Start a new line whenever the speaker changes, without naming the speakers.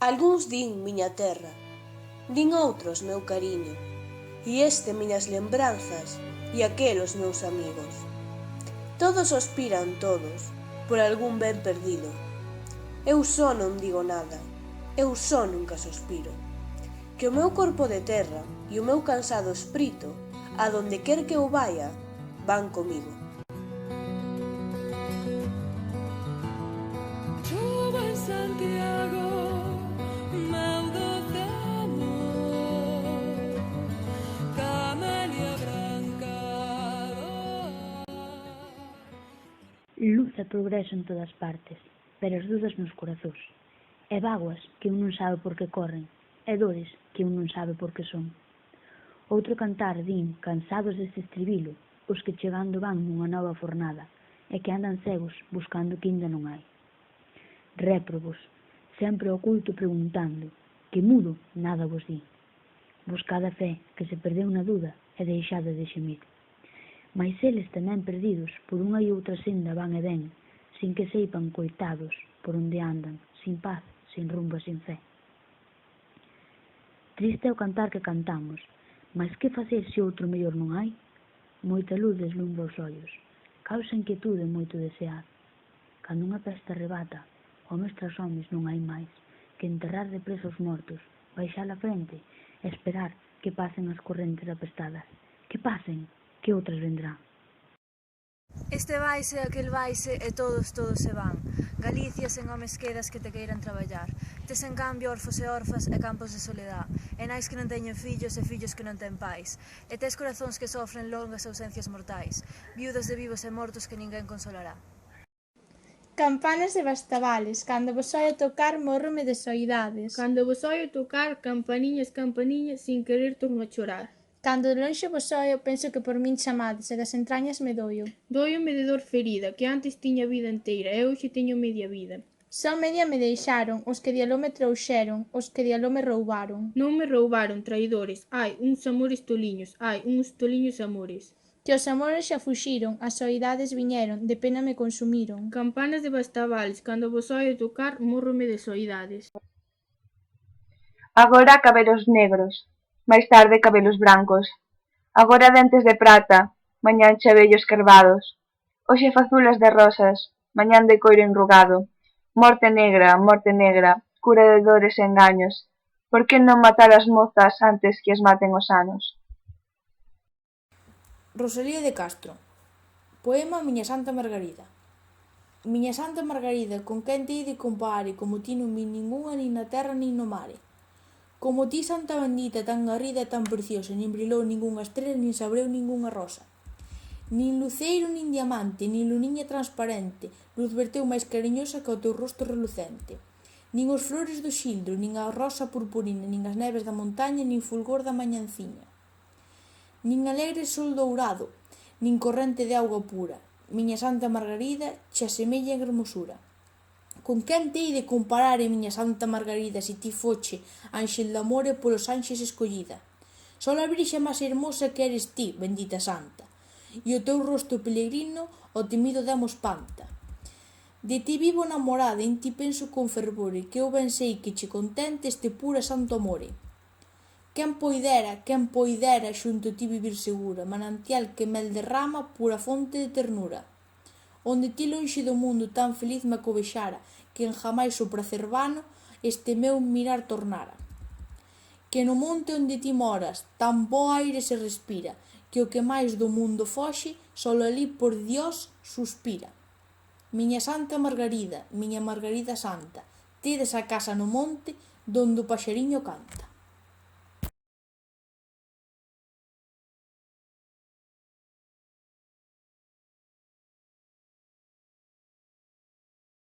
Algúns din miña terra, din outros meu cariño, e este miñas lembranzas e aquel os meus amigos. Todos suspiran todos, por algún ben perdido. Eu só non digo nada, eu só nunca suspiro. Que o meu corpo de terra e o meu cansado esprito, a donde quer que eu vaia, van comigo.
Chuva en Santiago, meu doce amor, camelia branca.
Luz e progreso en todas partes, pero as dudas nos corazóns, e vaguas que un non sabe por que corren, e dores que un non sabe por que son. Outro cantar din, cansados deste estribilo, os que chegando van nunha nova fornada, e que andan cegos buscando que ainda non hai. Réprobos, sempre oculto preguntando, que mudo nada vos di. Buscad a fe que se perdeu na duda e deixade de xemir. Mais eles tamén perdidos por unha e outra senda van e ven, sin que seipan coitados por onde andan, sin paz, sin rumbo e sin fe. Triste é o cantar que cantamos, mas que facer se outro mellor non hai? Moita luz deslumbra os ollos, causa inquietude moito desear. Cando unha peste arrebata, homes tras homes non hai máis que enterrar depresa os mortos, baixar a frente e esperar que pasen as correntes apestadas. Que pasen, que outras vendrán.
Este vaise, aquel vaise e todos se van. Galicia sen homes quedas que te queiran traballar. Tes en cambio orfos e orfas e campos de soledad. E nais que non teñen fillos e fillos que non ten pais. E tes corazóns que sofren longas ausencias mortais. Viudas de vivos e mortos que ninguén consolará.
Campanas e bastavales, cando vos oio tocar mórrome de soidades.
Cando vos oio tocar campaniñas, campaniñas, sin querer torno a chorar.
Cando de lonxe vos oio, penso que por min chamades e das entrañas me doio.
Doio-me de dor ferida, que antes tiña vida inteira e hoxe teño media vida.
Só media me deixaron, os que dialó me trouxeron, os que dialó me roubaron.
Non me roubaron, traidores, ai, uns amores toliños, ai, uns toliños amores.
Que os amores xa fuxiron, as soidades viñeron, de pena me consumiron.
Campanas de bastavales, cando vos oio tocar, mórrome de soidades.
Agora cabelos negros, máis tarde cabelos brancos. Agora dentes de prata, mañán xabellos carvados. Hoxe fazulas de rosas, mañán de coiro enrugado. Morte negra, cura de dores e engaños. Por que non matar as mozas antes que as maten os anos?
Rosalía de Castro. Poema Miña Santa Margarida. Miña Santa Margarida, con quen te hei de compare, como ti non vi ningunha, nin na terra nin no mare. Como ti, santa bendita, tan garrida e tan preciosa, nin brilou ningunha estrela, nin sabreu ningunha rosa. Nin luceiro, nin diamante, nin luniña transparente, luz verteu máis cariñosa que o teu rosto relucente. Nin os flores do xildro, nin a rosa purpurina, nin as neves da montaña, nin fulgor da mañanciña. Nin alegre sol dourado, nin corrente de auga pura. Miña Santa Margarida che asemella en hermosura. Con quen te hei de comparare, miña Santa Margarida, se ti foche ánxel de amor e polos ánxes escollida? Só a virxe máis hermosa que eres ti, bendita santa, e o teu rosto peregrino o temido demo espanta. De ti vivo namorada, en ti penso con fervore, que eu ben sei que che contente este puro e santo amore. Quen poidera xunto a ti vivir segura, manantial que mel derrama, pura fonte de ternura. Onde ti lonxe do mundo tan feliz me acobexara, que en jamais o prazer vano este meu mirar tornara. Que no monte onde ti moras, tan bo aire se respira, que o que máis do mundo foxe, solo alí por Dios suspira. Miña Santa Margarida, miña Margarida santa, tedes a casa no monte, donde o paxariño canta.